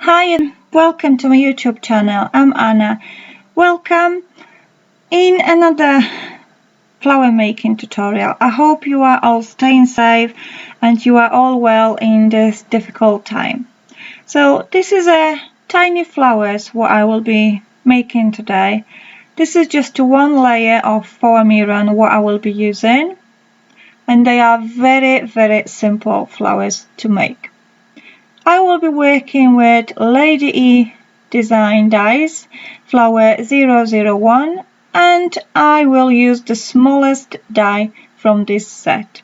Hi and welcome to my YouTube channel. I'm Anna. Welcome in another flower making tutorial. I hope you are all staying safe and you are all well in this difficult time. So this is a tiny flowers what I will be making today. This is just one layer of foamiran what I will be using, and they are very simple flowers to make. I will be working with Lady E design dies, flower 001, and I will use the smallest die from this set.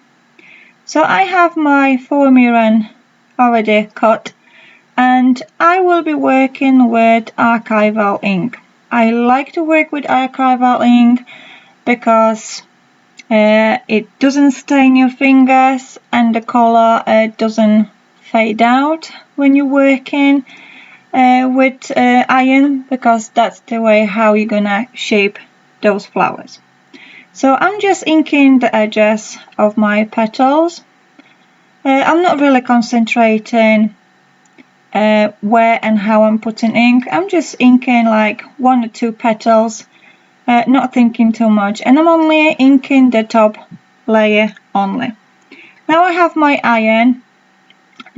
So I have my foamiran already cut, and I will be working with archival ink. I like to work with archival ink because it doesn't stain your fingers and the color doesn't fade out when you're working with iron, because that's the way how you're gonna shape those flowers. So I'm just inking the edges of my petals. I'm not really concentrating where and how I'm putting ink. I'm just inking like 1 or 2 petals, not thinking too much, and I'm only inking the top layer only. Now I have my iron,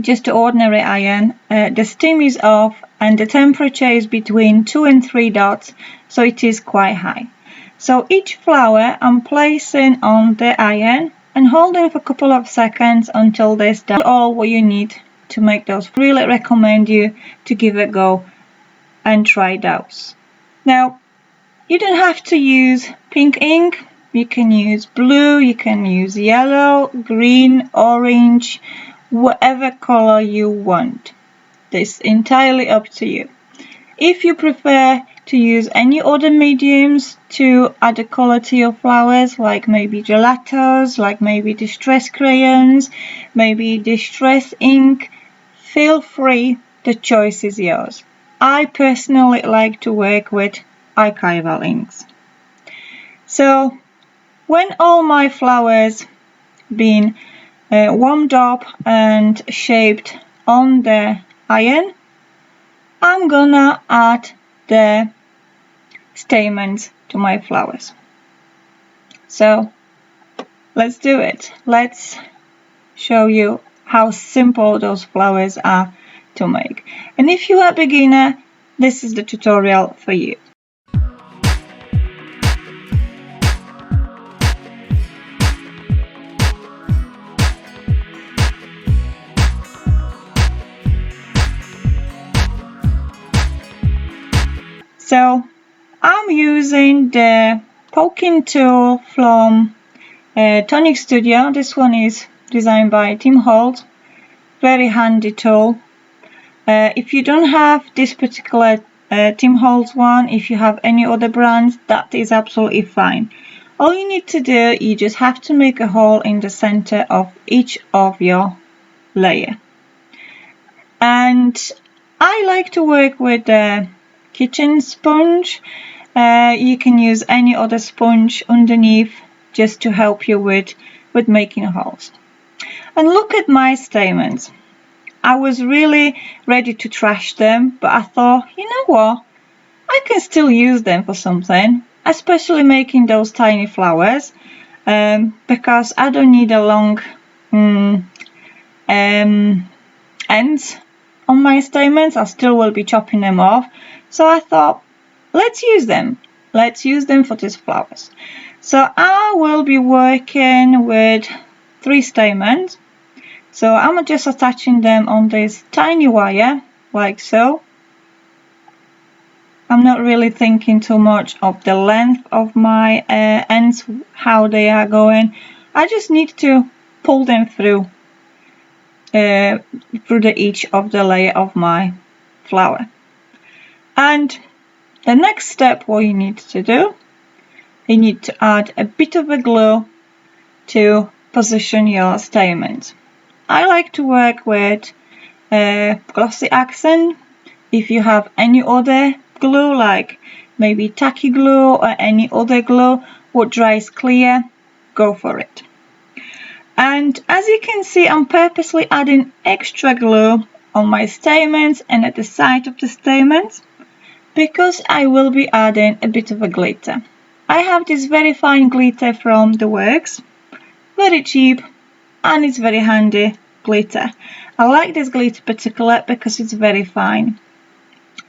just the ordinary iron. The steam is off and the temperature is between 2 and 3 dots, so it is quite high. So each flower I'm placing on the iron and holding for a couple of seconds until this does all what you need to make those. Really recommend you to give it a go and try those. Now you don't have to use pink ink. You can use blue, you can use yellow, green, orange, whatever color you want. This is entirely up to you. If you prefer to use any other mediums to add the color to your flowers, like maybe gelatos, like maybe distress crayons, maybe distress ink, feel free, the choice is yours. I personally like to work with archival inks. So when all my flowers been warmed up and shaped on the iron, I'm gonna add the stamens to my flowers. So let's do it. Let's show you how simple those flowers are to make. And if you are a beginner, this is the tutorial for you. So I'm using the poking tool from Tonic Studio. This one is designed by Tim Holt. Very handy tool. If you don't have this particular Tim Holtz one, if you have any other brands, that is absolutely fine. All you need to do, you just have to make a hole in the center of each of your layer. And I like to work with the kitchen sponge. You can use any other sponge underneath just to help you with making holes. And look at my stamens. I was really ready to trash them, but I thought, you know what, I can still use them for something, especially making those tiny flowers, because I don't need a long ends on my stamens. I still will be chopping them off. So I thought, let's use them. Let's use them for these flowers. So I will be working with 3 stamens. So I'm just attaching them on this tiny wire, like so. I'm not really thinking too much of the length of my ends, how they are going. I just need to pull them through each of the layer of my flower. And the next step, what you need to do, you need to add a bit of a glue to position your stamens. I like to work with glossy accent. If you have any other glue, like maybe tacky glue or any other glue what dries clear, go for it. And as you can see, I'm purposely adding extra glue on my stamens and at the side of the stamens, because I will be adding a bit of a glitter. I have this very fine glitter from the works, very cheap, and it's very handy glitter. I like this glitter particularly because it's very fine.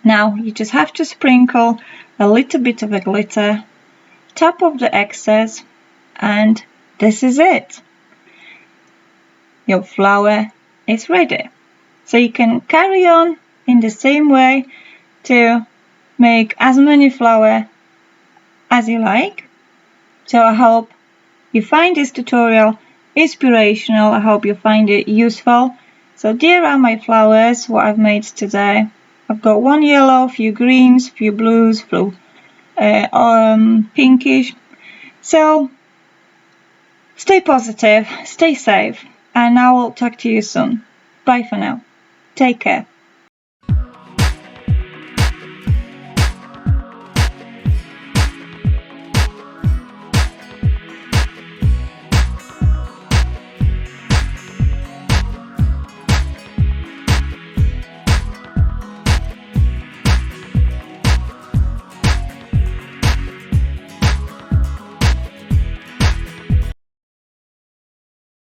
Now you just have to sprinkle a little bit of a glitter, top of the excess, and this is it. Your flower is ready. So you can carry on in the same way to make as many flowers as you like. So I hope you find this tutorial inspirational. I hope you find it useful. So there are my flowers, what I've made today. I've got one yellow, a few greens, a few blues, few pinkish. So stay positive, stay safe, and I will talk to you soon. Bye for now. Take care.